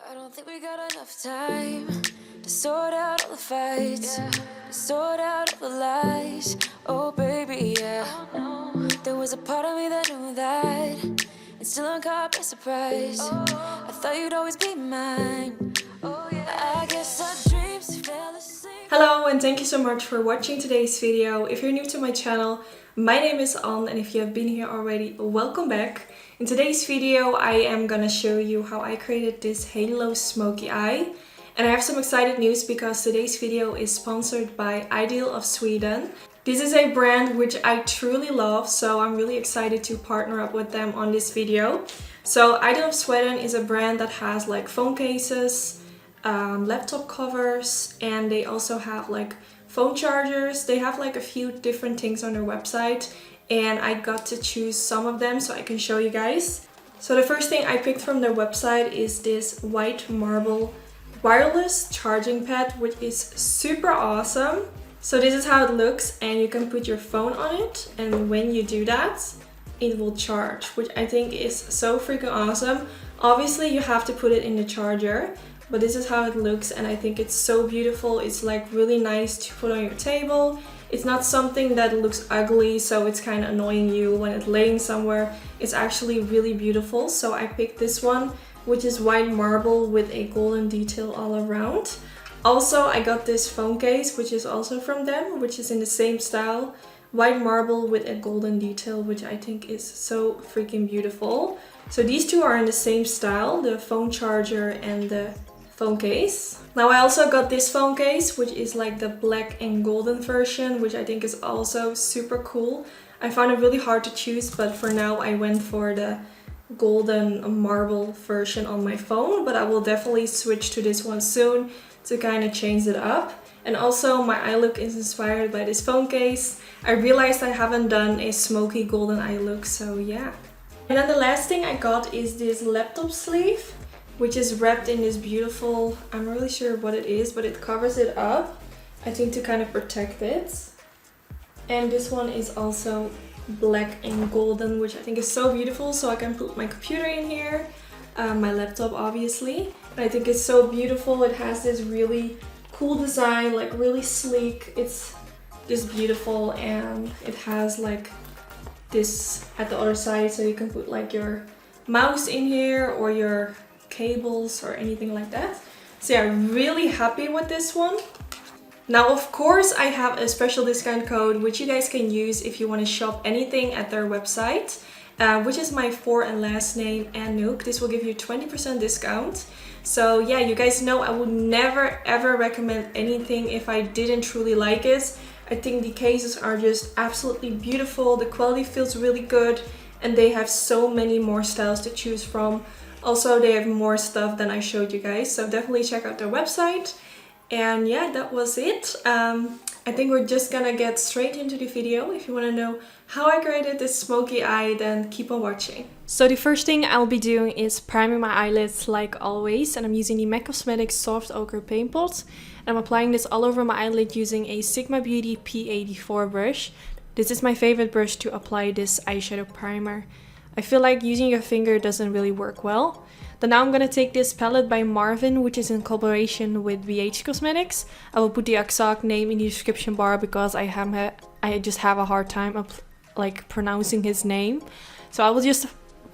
I don't think we got enough time to sort out all the fights, to sort out all the lies. Oh baby, yeah. There was a part of me that knew that, and still I'm caught by surprise. I thought you'd always be mine. I guess our dreams fell asleep. Hello and thank you so much for watching today's video. If you're new to my channel, my name is Anne, and if you have been here already, welcome back. In today's video I am gonna show you how I created this halo smoky eye. And I have some excited news because today's video is sponsored by Ideal of Sweden. This is a brand which I truly love, so I'm really excited to partner up with them on this video. So Ideal of Sweden is a brand that has like phone cases, laptop covers, and they also have like phone chargers. They have like a few different things on their website, and I got to choose some of them so I can show you guys. So the first thing I picked from their website is this white marble wireless charging pad, which is super awesome. So this is how it looks, and you can put your phone on it, and when you do that it will charge, which I think is so freaking awesome. Obviously you have to put it in the charger, but this is how it looks, and I think it's so beautiful. It's like really nice to put on your table. It's not something that looks ugly, so it's kind of annoying you when it's laying somewhere. It's actually really beautiful, so I picked this one, which is white marble with a golden detail all around. Also, I got this phone case, which is also from them, which is in the same style. White marble with a golden detail, which I think is so freaking beautiful. So these two are in the same style, the phone charger and the phone case. Now I also got this phone case, which is like the black and golden version, which I think is also super cool. I found it really hard to choose, but for now I went for the golden marble version on my phone, but I will definitely switch to this one soon to kind of change it up. And also my eye look is inspired by this phone case. I realized I haven't done a smoky golden eye look, so yeah. And then the last thing I got is this laptop sleeve, which is wrapped in this beautiful, I'm not really sure what it is, but it covers it up, I think to kind of protect it. And this one is also black and golden, which I think is so beautiful, so I can put my computer in here, my laptop obviously. And I think it's so beautiful. It has this really cool design, like really sleek. It's just beautiful, and it has like this at the other side, so you can put like your mouse in here or your cables or anything like that. So yeah, I'm really happy with this one. Now of course I have a special discount code which you guys can use if you want to shop anything at their website, which is my fore and last name and Knook. This will give you 20% discount. So yeah, you guys know I would never ever recommend anything if I didn't truly like it. I think the cases are just absolutely beautiful, the quality feels really good, and they have so many more styles to choose from. Also, they have more stuff than I showed you guys, so definitely check out their website. And yeah, that was it. I think we're just gonna get straight into the video. If you want to know how I created this smoky eye, then keep on watching. So the first thing I'll be doing is priming my eyelids like always, and I'm using the MAC Cosmetics Soft Ochre Paint Pot. And I'm applying this all over my eyelid using a Sigma Beauty P84 brush. This is my favorite brush to apply this eyeshadow primer. I feel like using your finger doesn't really work well. Then now I'm gonna take this palette by Marvyn, which is in collaboration with BH Cosmetics. I will put the exact name in the description bar because I just have a hard time like pronouncing his name. So I will just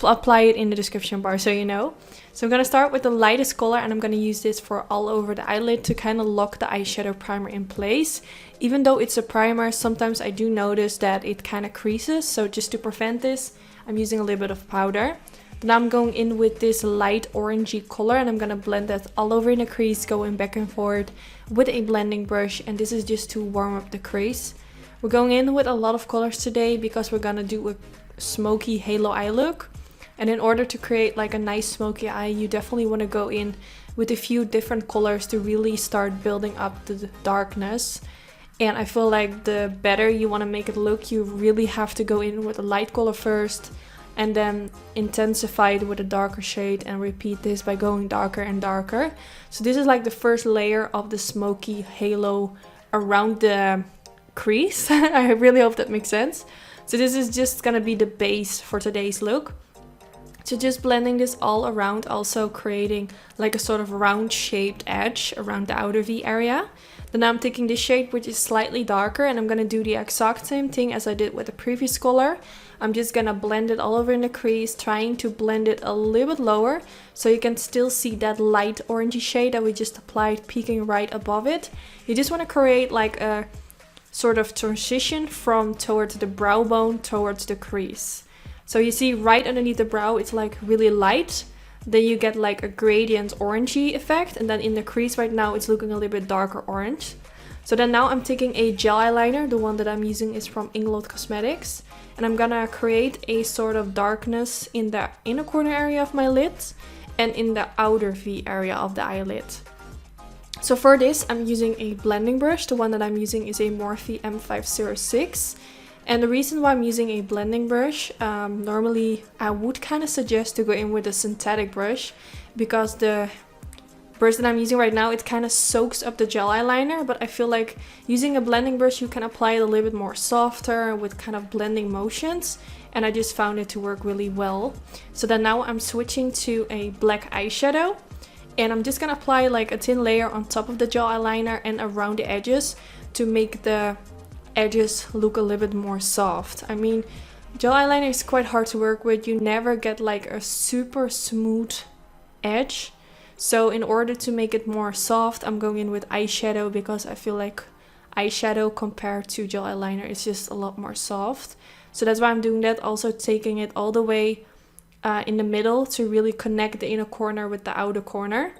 apply it in the description bar so you know. So I'm gonna start with the lightest color, and I'm gonna use this for all over the eyelid to kind of lock the eyeshadow primer in place. Even though it's a primer, sometimes I do notice that it kind of creases, so just to prevent this, I'm using a little bit of powder. Then I'm going in with this light orangey color, and I'm gonna blend that all over in the crease, going back and forth with a blending brush, and this is just to warm up the crease. We're going in with a lot of colors today because we're gonna do a smoky halo eye look. And in order to create like a nice smoky eye, you definitely want to go in with a few different colors to really start building up the darkness. And I feel like the better you want to make it look, you really have to go in with a light color first, and then intensify it with a darker shade, and repeat this by going darker and darker. So this is like the first layer of the smoky halo around the crease. I really hope that makes sense. So this is just gonna be the base for today's look. So just blending this all around, also creating like a sort of round shaped edge around the outer V area. Then I'm taking this shade, which is slightly darker, and I'm going to do the exact same thing as I did with the previous color. I'm just going to blend it all over in the crease, trying to blend it a little bit lower so you can still see that light orangey shade that we just applied peeking right above it. You just want to create like a sort of transition from towards the brow bone towards the crease. So you see right underneath the brow, it's like really light. Then you get like a gradient orangey effect, and then in the crease right now it's looking a little bit darker orange. So then now I'm taking a gel eyeliner. The one that I'm using is from Inglot Cosmetics, and I'm gonna create a sort of darkness in the inner corner area of my lid and in the outer V area of the eyelid. So for this I'm using a blending brush. The one that I'm using is a Morphe M506. And the reason why I'm using a blending brush, normally I would kind of suggest to go in with a synthetic brush, because the brush that I'm using right now, it kind of soaks up the gel eyeliner, but I feel like using a blending brush you can apply it a little bit more softer with kind of blending motions, and I just found it to work really well. So then now I'm switching to a black eyeshadow, and I'm just gonna apply like a thin layer on top of the gel eyeliner and around the edges to make the edges look a little bit more soft. I mean, gel eyeliner is quite hard to work with. You never get like a super smooth edge. So in order to make it more soft, I'm going in with eyeshadow, because I feel like eyeshadow compared to gel eyeliner is just a lot more soft. So that's why I'm doing that. Also taking it all the way in the middle to really connect the inner corner with the outer corner.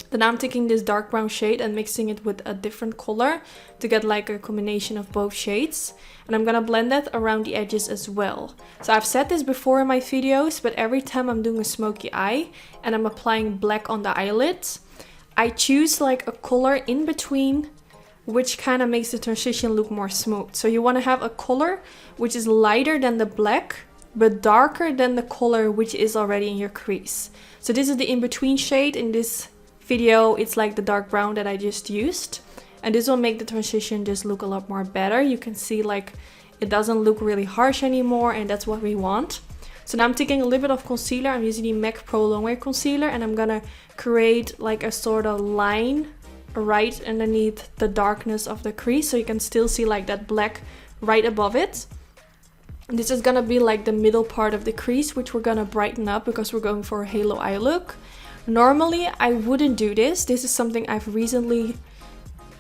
Then I'm taking this dark brown shade and mixing it with a different color to get like a combination of both shades. And I'm gonna blend that around the edges as well. So I've said this before in my videos, but every time I'm doing a smoky eye and I'm applying black on the eyelids, I choose like a color in between, which kind of makes the transition look more smooth. So you want to have a color which is lighter than the black, but darker than the color which is already in your crease. So this is the in-between shade. In this video it's like the dark brown that I just used, and this will make the transition just look a lot more better. You can see like it doesn't look really harsh anymore, and that's what we want. So now I'm taking a little bit of concealer. I'm using the MAC Pro Longwear concealer, and I'm gonna create like a sort of line right underneath the darkness of the crease, so you can still see like that black right above it. This is gonna be like the middle part of the crease, which we're gonna brighten up because we're going for a halo eye look. Normally I wouldn't do this. This is something I've recently,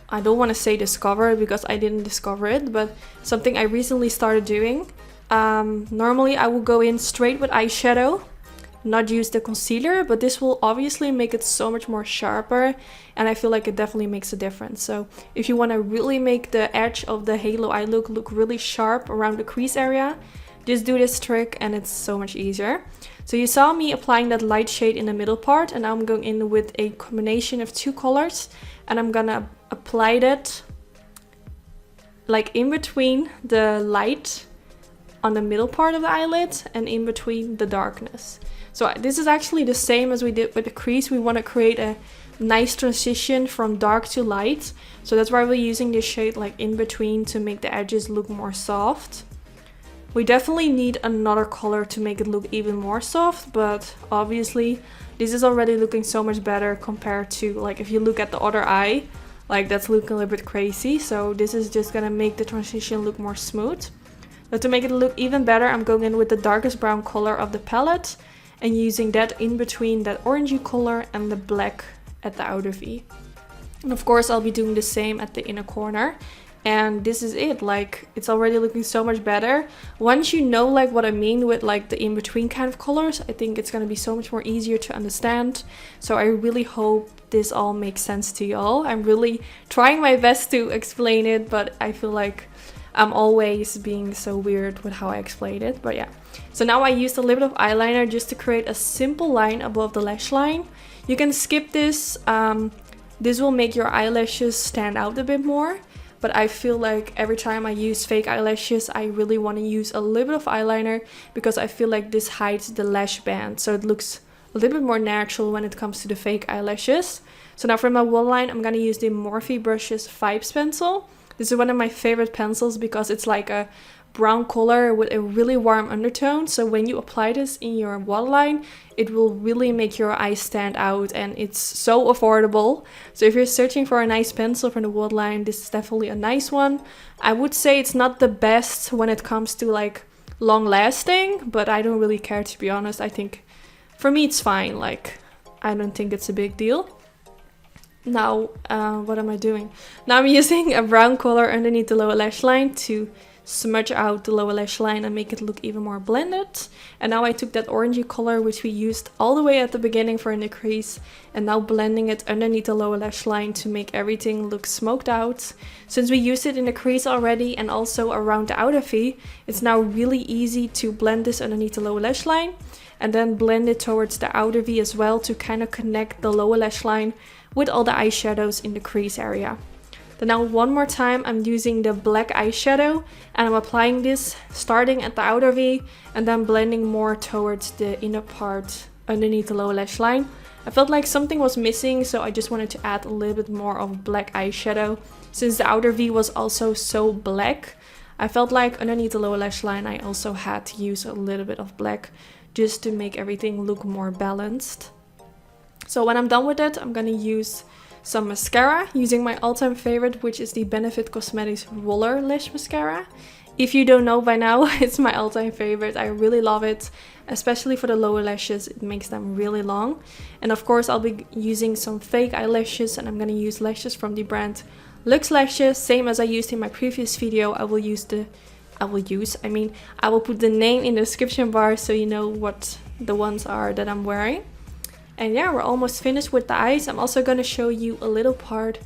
I don't want to say discovered because I didn't discover it, but something I recently started doing. Normally I will go in straight with eyeshadow, not use the concealer, but this will obviously make it so much more sharper, and I feel like it definitely makes a difference. So if you want to really make the edge of the halo eye look really sharp around the crease area, just do this trick and it's so much easier. So you saw me applying that light shade in the middle part, and now I'm going in with a combination of two colors, and I'm gonna apply that like in between the light on the middle part of the eyelid and in between the darkness. So this is actually the same as we did with the crease. We want to create a nice transition from dark to light, so that's why we're using this shade like in between to make the edges look more soft. We definitely need another color to make it look even more soft, but obviously this is already looking so much better compared to like if you look at the other eye, like that's looking a little bit crazy. So this is just gonna make the transition look more smooth. But to make it look even better, I'm going in with the darkest brown color of the palette and using that in between that orangey color and the black at the outer V. And of course I'll be doing the same at the inner corner. And this is it, like it's already looking so much better. Once you know like what I mean with like the in-between kind of colors, I think it's gonna be so much more easier to understand. So I really hope this all makes sense to y'all. I'm really trying my best to explain it, but I feel like I'm always being so weird with how I explain it, but yeah. So now I used a little bit of eyeliner just to create a simple line above the lash line. You can skip this. This will make your eyelashes stand out a bit more. But I feel like every time I use fake eyelashes, I really want to use a little bit of eyeliner because I feel like this hides the lash band. So it looks a little bit more natural when it comes to the fake eyelashes. So now for my waterline, I'm going to use the Morphe Brushes Vibes pencil. This is one of my favorite pencils because it's like a brown color with a really warm undertone. So when you apply this in your waterline, it will really make your eyes stand out, and it's so affordable. So if you're searching for a nice pencil for the waterline, this is definitely a nice one. I would say it's not the best when it comes to like long lasting, but I don't really care, to be honest. I think for me it's fine. Like, I don't think it's a big deal. Now, what am I doing? Now I'm using a brown color underneath the lower lash line to smudge out the lower lash line and make it look even more blended. And now I took that orangey color, which we used all the way at the beginning for in the crease, and now blending it underneath the lower lash line to make everything look smoked out. Since we used it in the crease already and also around the outer V, it's now really easy to blend this underneath the lower lash line and then blend it towards the outer V as well to kind of connect the lower lash line with all the eyeshadows in the crease area. Then now one more time I'm using the black eyeshadow and I'm applying this starting at the outer V and then blending more towards the inner part underneath the lower lash line. I felt like something was missing, so I just wanted to add a little bit more of black eyeshadow. Since the outer V was also so black, I felt like underneath the lower lash line I also had to use a little bit of black just to make everything look more balanced. So when I'm done with it, I'm gonna use some mascara using my all-time favorite, which is the Benefit Cosmetics Roller Lash Mascara. If you don't know by now, it's my all-time favorite. I really love it, especially for the lower lashes. It makes them really long. And of course, I'll be using some fake eyelashes, and I'm gonna use lashes from the brand Lux Lashes, same as I used in my previous video. I will put the name in the description bar so you know what the ones are that I'm wearing. And yeah, we're almost finished with the eyes. I'm also going to show you a little part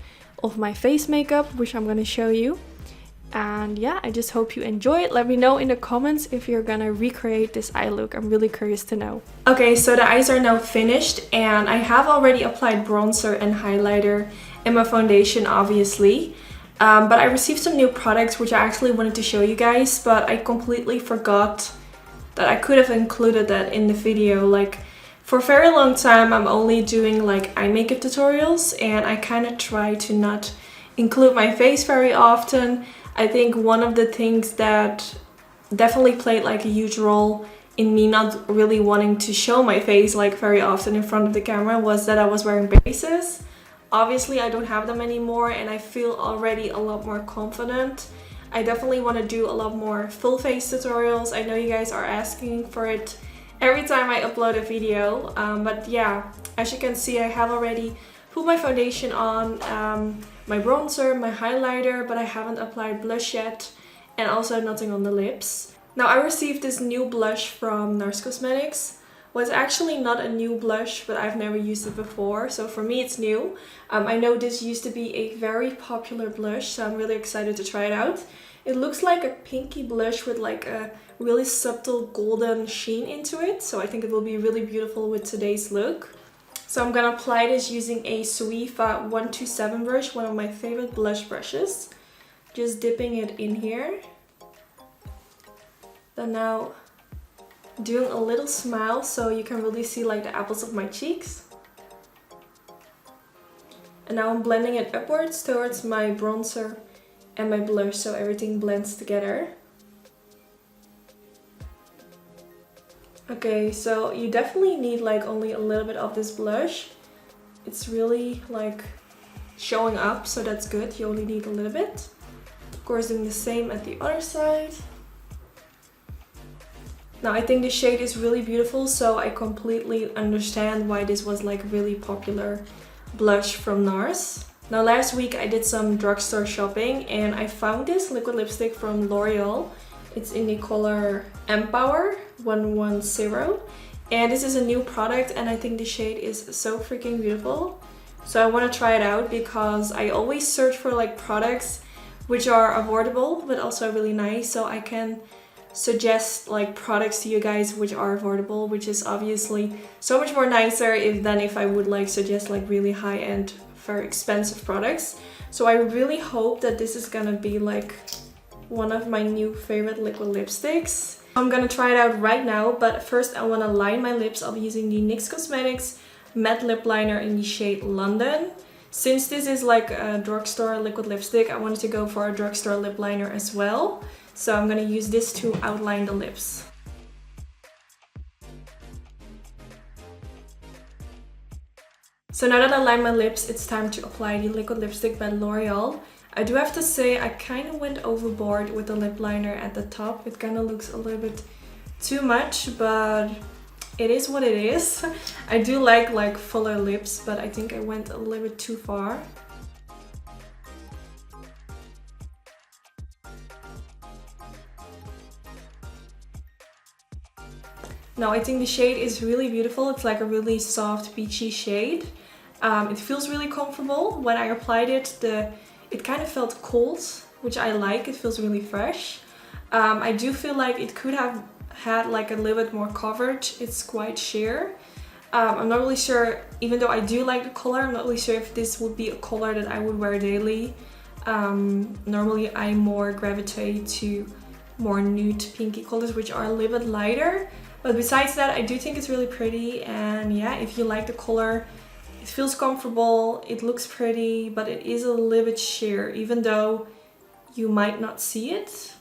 of my face makeup, which I'm going to show you. And yeah, I just hope you enjoy it. Let me know in the comments if you're going to recreate this eye look. I'm really curious to know. Okay, so the eyes are now finished and I have already applied bronzer and highlighter and my foundation, obviously. But I received some new products which I actually wanted to show you guys, but I completely forgot that I could have included that in the video. Like, for a very long time, I'm only doing like eye makeup tutorials and I kind of try to not include my face very often. I think one of the things that definitely played like a huge role in me not really wanting to show my face like very often in front of the camera was that I was wearing braces. Obviously, I don't have them anymore and I feel already a lot more confident. I definitely want to do a lot more full face tutorials. I know you guys are asking for it every time I upload a video, but yeah, as you can see, I have already put my foundation on, my bronzer, my highlighter, but I haven't applied blush yet, and also nothing on the lips. Now, I received this new blush from Nars Cosmetics. Well, it's actually not a new blush, but I've never used it before, so for me it's new. I know this used to be a very popular blush, so I'm really excited to try it out. It looks like a pinky blush with like a really subtle golden sheen into it, so I think it will be really beautiful with today's look. So I'm gonna apply this using a Suifa 127 brush, one of my favorite blush brushes. Just dipping it in here. Then now doing a little smile so you can really see like the apples of my cheeks. And now I'm blending it upwards towards my bronzer and my blush so everything blends together. Okay, so you definitely need like only a little bit of this blush. It's really like showing up, so that's good. You only need a little bit. Of course, doing the same at the other side. Now I think the shade is really beautiful, so I completely understand why this was like really popular blush from Nars. Now last week I did some drugstore shopping and I found this liquid lipstick from L'Oreal. It's in the color Empower 110 and this is a new product and I think the shade is so freaking beautiful. So I want to try it out because I always search for like products which are affordable but also really nice, so I can suggest like products to you guys which are affordable, which is obviously so much more nicer than if I would like suggest like really high-end, very expensive products. So I really hope that this is gonna be like one of my new favorite liquid lipsticks. I'm gonna try it out right now, but first I want to line my lips. I'll be using the NYX Cosmetics matte lip liner in the shade London. Since this is like a drugstore liquid lipstick, I wanted to go for a drugstore lip liner as well. So I'm gonna use this to outline the lips. So now that I lined my lips, it's time to apply the liquid lipstick by L'Oreal. I do have to say I kind of went overboard with the lip liner at the top. It kind of looks a little bit too much, but it is what it is. I do like fuller lips, but I think I went a little bit too far. Now I think the shade is really beautiful. It's like a really soft peachy shade. It feels really comfortable. When I applied it, it kind of felt cold, which I like. It feels really fresh. I do feel like it could have had like a little bit more coverage. It's quite sheer. I'm not really sure, even though I do like the color, I'm not really sure if this would be a color that I would wear daily. Normally I more gravitate to more nude pinky colors, which are a little bit lighter. But besides that, I do think it's really pretty, and yeah, if you like the color, it feels comfortable, it looks pretty, but it is a little bit sheer, even though you might not see it.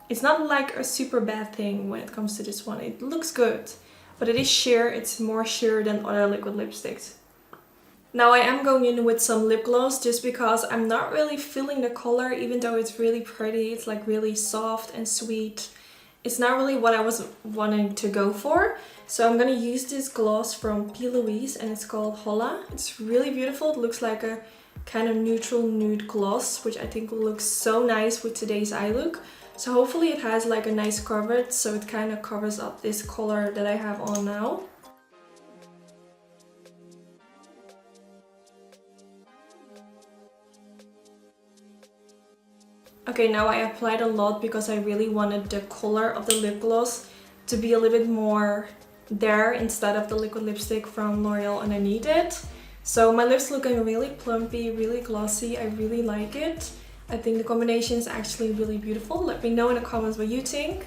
It's not like a super bad thing when it comes to this one. It looks good, but it is sheer. It's more sheer than other liquid lipsticks. Now I am going in with some lip gloss just because I'm not really feeling the color, even though it's really pretty. It's like really soft and sweet. It's not really what I was wanting to go for. So I'm gonna use this gloss from Plouise and it's called Holla. It's really beautiful. It looks like a kind of neutral nude gloss, which I think will look so nice with today's eye look. So hopefully it has like a nice coverage, so it kind of covers up this color that I have on now. Okay, now I applied a lot because I really wanted the color of the lip gloss to be a little bit more there instead of the liquid lipstick from L'Oreal underneath it. So my lips looking really plumpy, really glossy. I really like it. I think the combination is actually really beautiful. Let me know in the comments what you think.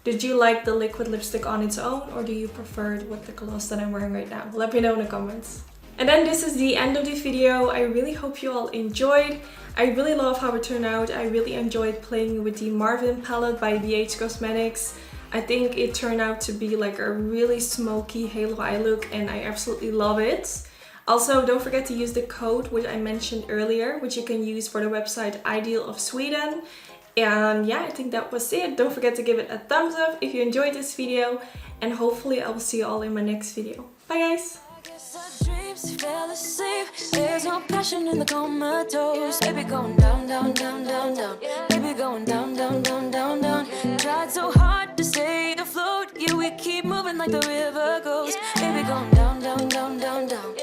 Did you like the liquid lipstick on its own, or do you prefer it with the gloss that I'm wearing right now? Let me know in the comments. And then this is the end of the video. I really hope you all enjoyed. I really love how it turned out. I really enjoyed playing with the Marvyn palette by BH Cosmetics. I think it turned out to be like a really smoky halo eye look, and I absolutely love it. Also, don't forget to use the code which I mentioned earlier, which you can use for the website Ideal of Sweden. And yeah, I think that was it. Don't forget to give it a thumbs up if you enjoyed this video, and hopefully I will see you all in my next video. Bye guys! Fell asleep. There's no passion in the comatose. Baby going down, down, down, down, down. Baby going down, down, down, down, down. Tried so hard to stay afloat. Yeah, we keep moving like the river goes. Baby going down, down, down, down, down.